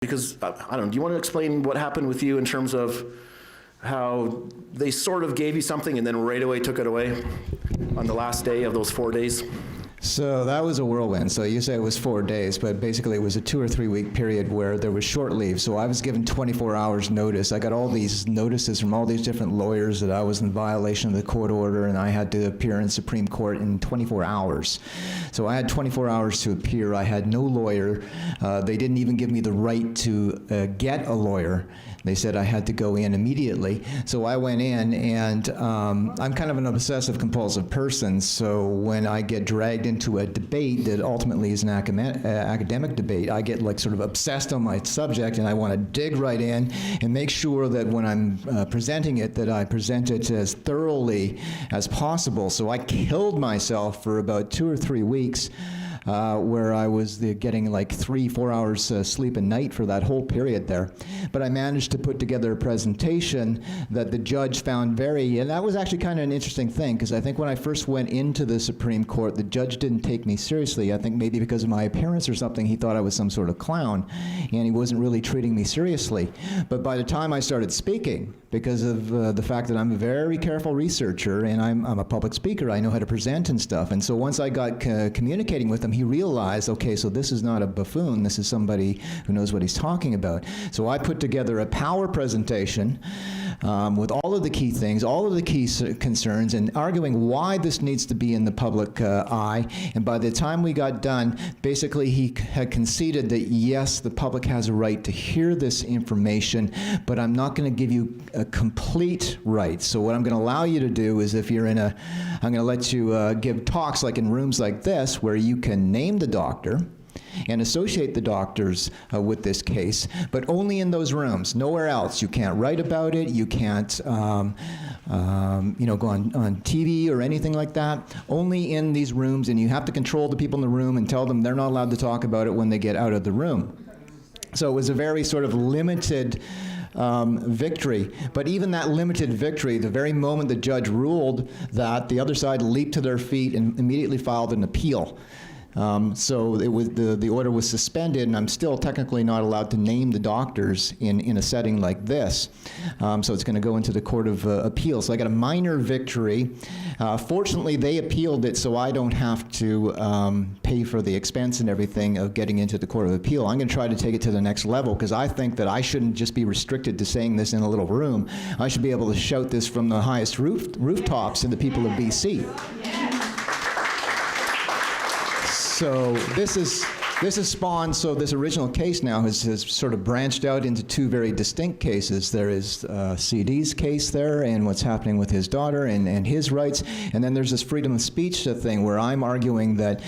Because, I don't know, do you want to explain what happened with you in terms of how they sort of gave you something and then right away took it away on the last day of those 4 days? So that was a whirlwind. So you say it was 4 days, but basically it was a 2 or 3 week period where there was short leave. So I was given 24 hours notice. I got all these notices from all these different lawyers that I was in violation of the court order and I had to appear in Supreme Court in 24 hours. So I had 24 hours to appear. I had no lawyer. They didn't even give me the right to get a lawyer. They said I had to go in immediately. So I went in, and I'm kind of an obsessive compulsive person, so when I get dragged into a debate that ultimately is an academic debate, I get like sort of obsessed on my subject, and I want to dig right in and make sure that when I'm presenting it, that I present it as thoroughly as possible. So I killed myself for about 2 or 3 weeks. Where I was getting like 3-4 hours sleep a night for that whole period there. But I managed to put together a presentation that the judge found and that was actually kind of an interesting thing, because I think when I first went into the Supreme Court, the judge didn't take me seriously. I think maybe because of my appearance or something, he thought I was some sort of clown, and he wasn't really treating me seriously. But by the time I started speaking, because of the fact that I'm a very careful researcher and I'm a public speaker, I know how to present and stuff. And so once I got communicating with him, he realized, okay, so this is not a buffoon, this is somebody who knows what he's talking about. So I put together a power presentation with all of the key things, all of the key concerns, and arguing why this needs to be in the public eye. And by the time we got done, basically he had conceded that yes, the public has a right to hear this information, but I'm not going to give you a complete right. So what I'm going to allow you to do is, if you're I'm going to let you give talks like in rooms like this, where you can name the doctor and associate the doctors with this case, but only in those rooms, nowhere else. You can't write about it, you can't go on TV or anything like that, only in these rooms, and you have to control the people in the room and tell them they're not allowed to talk about it when they get out of the room. So it was a very sort of limited victory. But even that limited victory, the very moment the judge ruled that, the other side leaped to their feet and immediately filed an appeal. So it was the order was suspended, and I'm still technically not allowed to name the doctors in a setting like this. So it's going to go into the Court of Appeals. So I got a minor victory. Fortunately, they appealed it, so I don't have to pay for the expense and everything of getting into the Court of Appeal. I'm going to try to take it to the next level, because I think that I shouldn't just be restricted to saying this in a little room. I should be able to shout this from the highest rooftops to the people of BC. So this has spawned, so this original case now has sort of branched out into 2 very distinct cases. There is CD's case there and what's happening with his daughter and his rights, and then there's this freedom of speech thing where I'm arguing that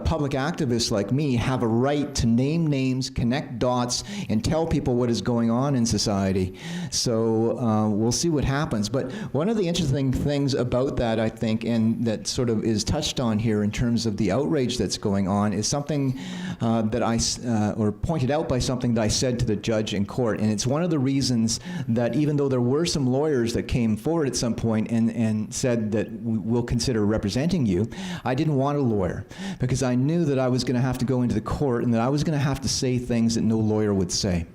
public activists like me have a right to name names, connect dots, and tell people what is going on in society. So we'll see what happens. But one of the interesting things about that, I think, and that sort of is touched on here in terms of the outrage that's going on, is something that or pointed out by something that I said to the judge in court. And it's one of the reasons that even though there were some lawyers that came forward at some point and said that we'll consider representing you, I didn't want a lawyer, because I knew that I was going to have to go into the court and that I was going to have to say things that no lawyer would say.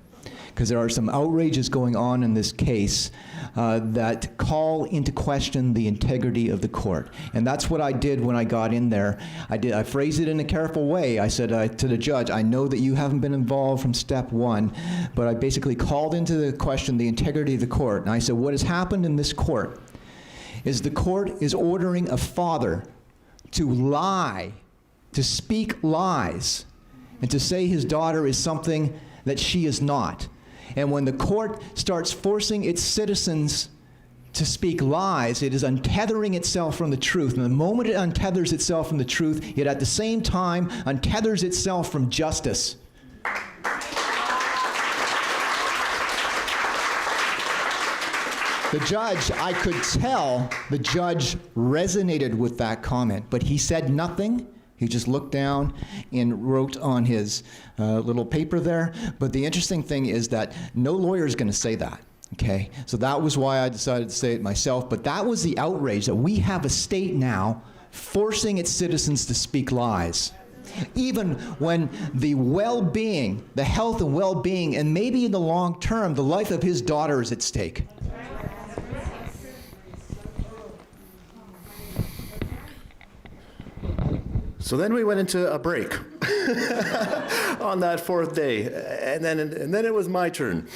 Because there are some outrages going on in this case that call into question the integrity of the court. And that's what I did when I got in there. I phrased it in a careful way. I said to the judge, I know that you haven't been involved from step one, but I basically called into the question the integrity of the court. And I said, what has happened in this court is the court is ordering a father to lie, to speak lies, and to say his daughter is something that she is not. And when the court starts forcing its citizens to speak lies, it is untethering itself from the truth. And the moment it untethers itself from the truth, it at the same time untethers itself from justice. The judge, I could tell the judge resonated with that comment, but he said nothing. He just looked down and wrote on his little paper there. But the interesting thing is that no lawyer is going to say that. Okay? So that was why I decided to say it myself. But that was the outrage, that we have a state now forcing its citizens to speak lies. Even when the well-being, the health and well-being, and maybe in the long term, the life of his daughter is at stake. So then we went into a break on that fourth day, and then it was my turn.